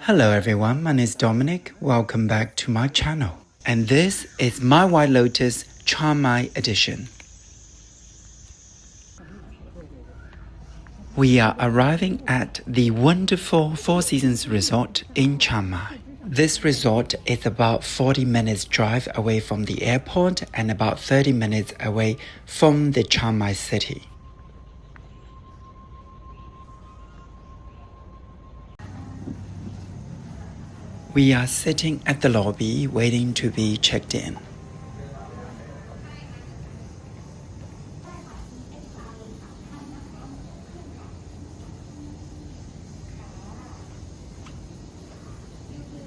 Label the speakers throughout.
Speaker 1: Hello everyone, my name is Dominic. Welcome back to my channel. And this is my White Lotus Chiang Mai edition. We are arriving at the wonderful Four Seasons Resort in Chiang Mai. This resort is about 40 minutes drive away from the airport and about 30 minutes away from the Chiang Mai city. We are sitting at the lobby waiting to be checked in.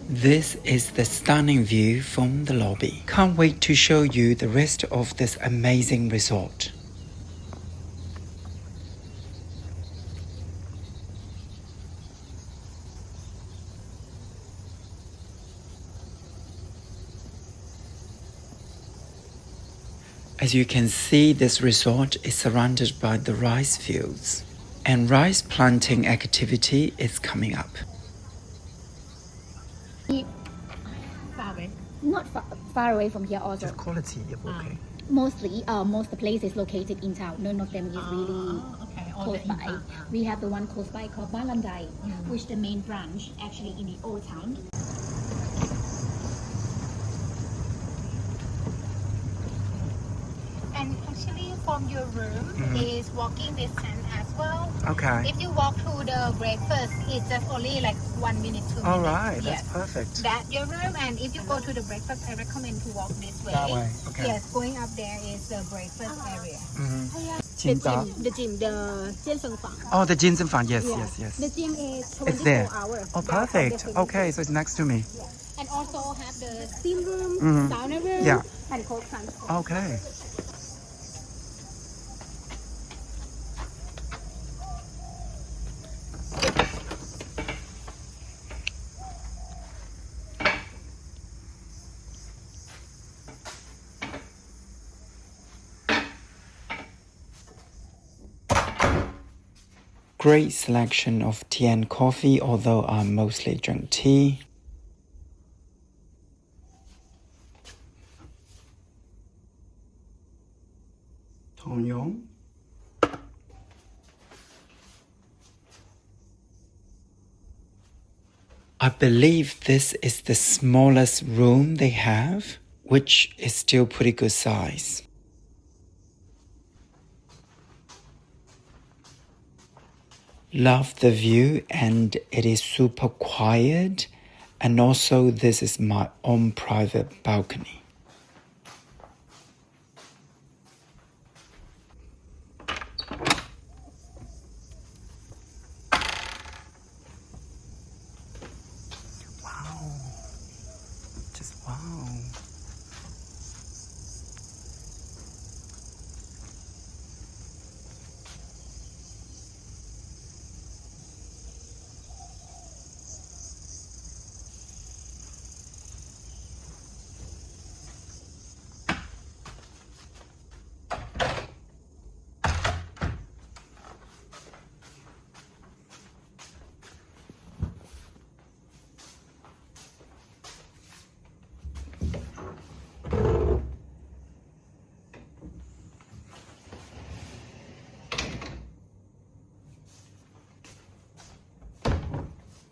Speaker 1: This is the stunning view from the lobby. Can't wait to show you the rest of this amazing resort. As you can see, this resort is surrounded by the rice fields, and rice planting activity is coming up.
Speaker 2: Far away. Not far away from here also.
Speaker 1: Just quality, okay.
Speaker 2: Mostly, most places located in town. None of them is really close by. We have the one close by called Balandai, which the main branch actually in the old town.
Speaker 3: And actually from your room is walking distance as well.
Speaker 1: Okay.
Speaker 3: If you walk to the breakfast, it's just only like 1 minute, 2 minutes.
Speaker 1: All right,
Speaker 3: yes.
Speaker 1: that's perfect.
Speaker 3: That's your room, and if you go to the breakfast, I recommend to walk this way.
Speaker 1: That way, okay.
Speaker 3: Yes, going up there is the breakfast area.
Speaker 2: The gym, the Jianfeng Fang.
Speaker 1: Oh, the ginseng farm, yes.
Speaker 2: The gym is 24
Speaker 1: It's there.
Speaker 2: hours.
Speaker 1: Oh, perfect. Okay, so it's next to me.
Speaker 2: And also have the steam room, sauna room,
Speaker 1: Yeah.
Speaker 2: and cold transport.
Speaker 1: Okay. Great selection of tea and coffee, although I mostly drink tea. Tongyong. I believe this is the smallest room they have, which is still pretty good size. Love the view, and it is super quiet, and also this is my own private balcony. Wow, just wow.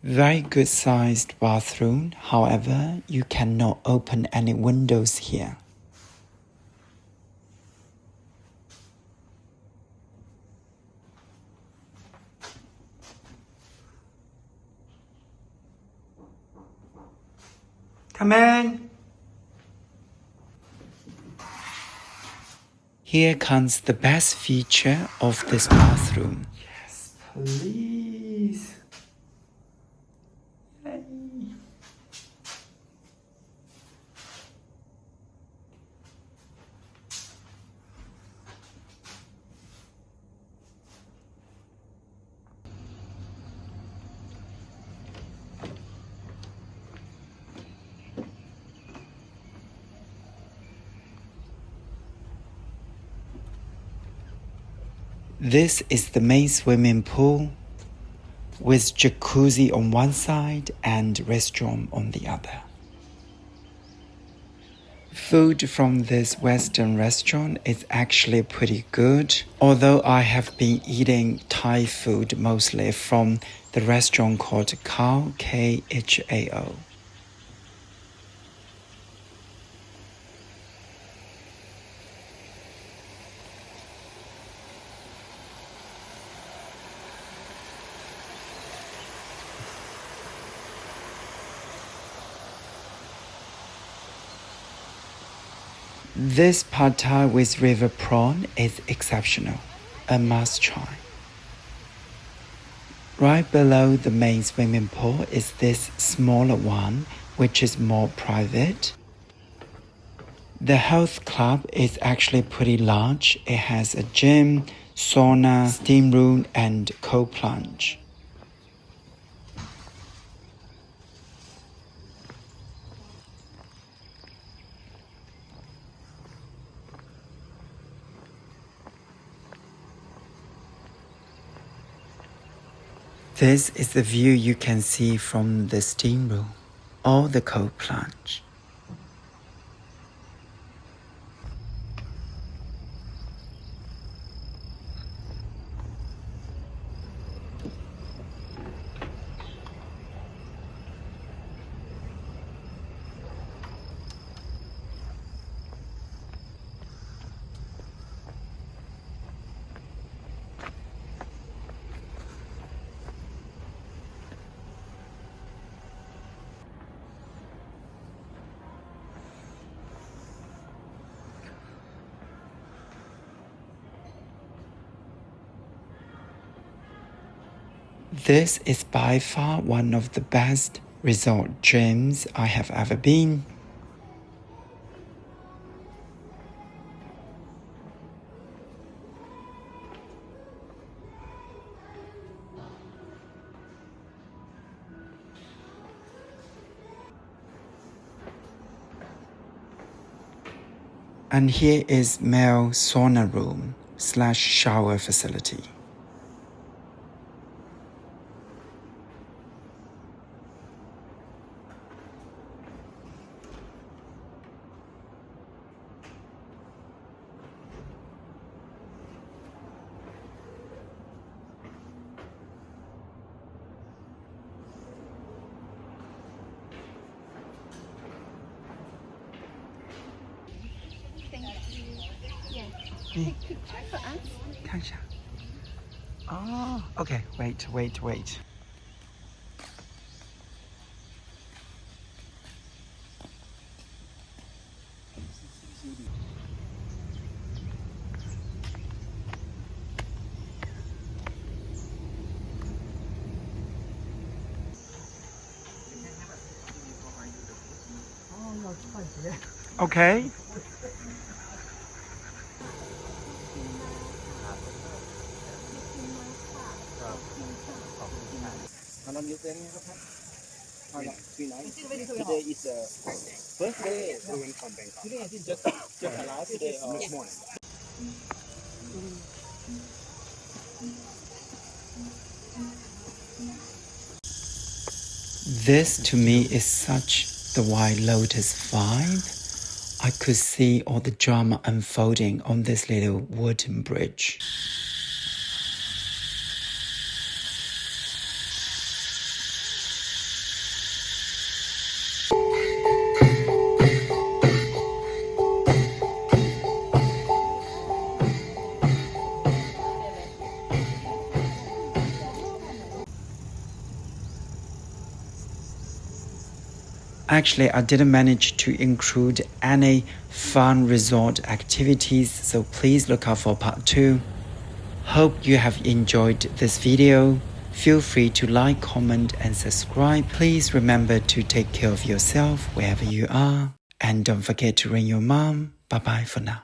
Speaker 1: Very good sized bathroom, however, you cannot open any windows here. Come in! Here comes the best feature of this bathroom. Yes, please. Yay. This is the main swimming pool with jacuzzi on one side and restaurant on the other. Food from this Western restaurant is actually pretty good, although I have been eating Thai food mostly from the restaurant called Khao, Khao. This pad thai with river prawn is exceptional, a must try. Right below the main swimming pool is this smaller one, which is more private. The health club is actually pretty large. It has a gym, sauna, steam room, and cold plunge. This is the view you can see from the steam room or the cold plunge. This is by far one of the best resort gyms I have ever been. And here is male sauna room / shower facility.
Speaker 3: Take picture for us.
Speaker 1: 看一下。Oh, okay. Wait. Okay.
Speaker 4: Today is the first day we went from Bangkok. Today is just arrived today or this morning.
Speaker 1: This to me is such the White Lotus vibe. I could see all the drama unfolding on this little wooden bridge. Actually, I didn't manage to include any fun resort activities, so please look out for part 2. Hope you have enjoyed this video. Feel free to like, comment, and subscribe. Please remember to take care of yourself wherever you are. And don't forget to ring your mom. Bye bye for now.